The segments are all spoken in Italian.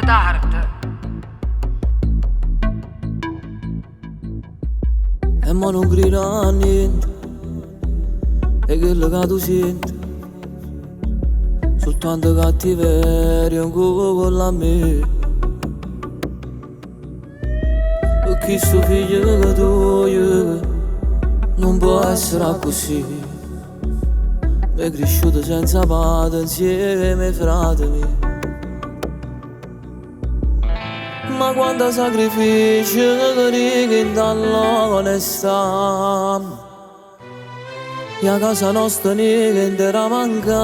bastardo. E mo non grida niente, è quello che tu senti, soltanto cattiveria con la me. Perché sto figlio che tu non può essere così. Mi è cresciuto senza padre insieme ai frati miei. Ma quanto sacrificio che dall'onestà e a casa nostra niente era manca.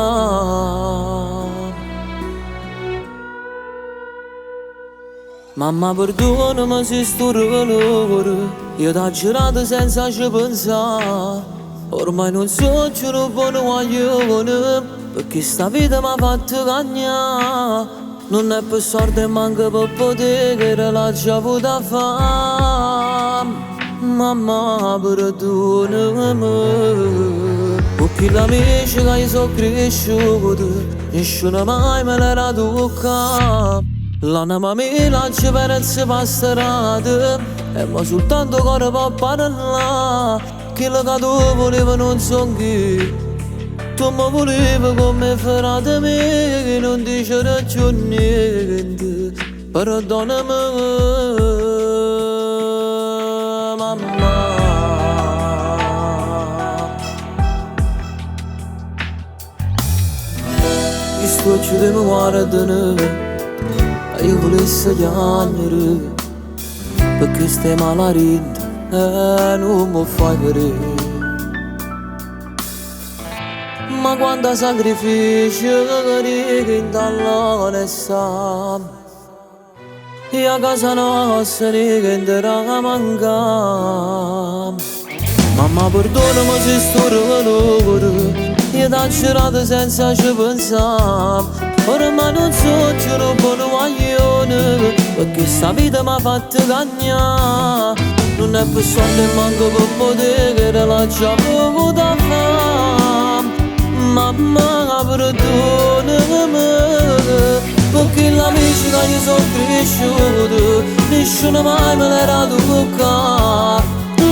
Mamma perdonami se sto dolore, io t'ho girato senza ci pensare. Ormai non so più un buon guaglione, perché sta vita mi ha fatto cagnare. Non è per sorte e manca per potere che la già avuta fame. Mamma perdonami, perché l'amici che io sono cresciuto nessuno mai me l'era toccato. L'anima mia la ci perezze passerate e ma soltanto cuore può parlare. Quello che tu volevi non so chi. Tu mi volevi come frate me che non dicere più niente. Perdonami mamma. Che sto occhi mi guardano e io volessi piangere, perché stai malarita e non mi fai vedere. Ma quanto sacrificio che dall'onestà e a casa nostra niente era manca. Mamma perdonami se sto dolore, io t'ho girato senza ci pensare. Ormai non so più un buon guaglione, perché sta vita mi ha fatto cagnare. Non è per soldi e manco per potere che la già avuta fame. Mamma perdonami, perché l'amici che io sono cresciuto nessuno mai me l'era toccato.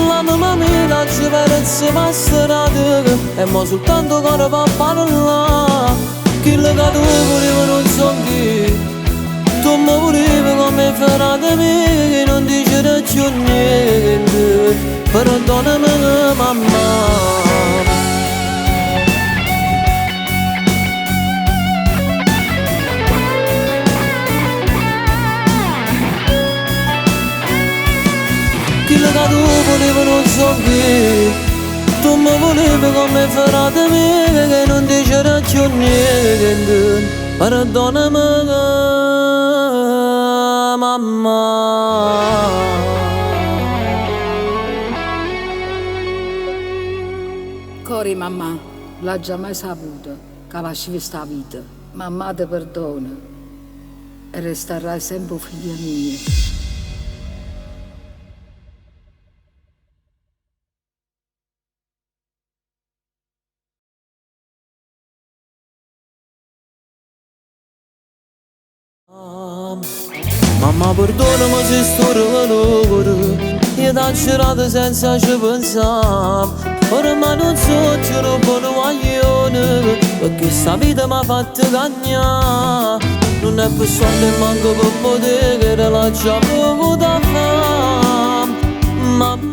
L'anima mia la ci perezze passerate e mo soltanto cuore può parlare. Quello che tu volevi non so chi. Tu mi volevi come frate me che non dicere più niente. Perdonami mamma. Quello che tu volevi non so chi. Tu mi volevi come frate me che non dicere più niente. Perdonami mamma. Cori mamma, l'ha già mai saputo che facevi sta vita. Mamma ti perdona e resterai sempre figlia mia. Mamma perdonami se sto dolore, io t'ho girato senza ci pensare. Ormai non so più un buon guaglione, perché sta vita mi ha fatto cagnare. Non è per soldi e manco per potere che la già avuta fame. Mamma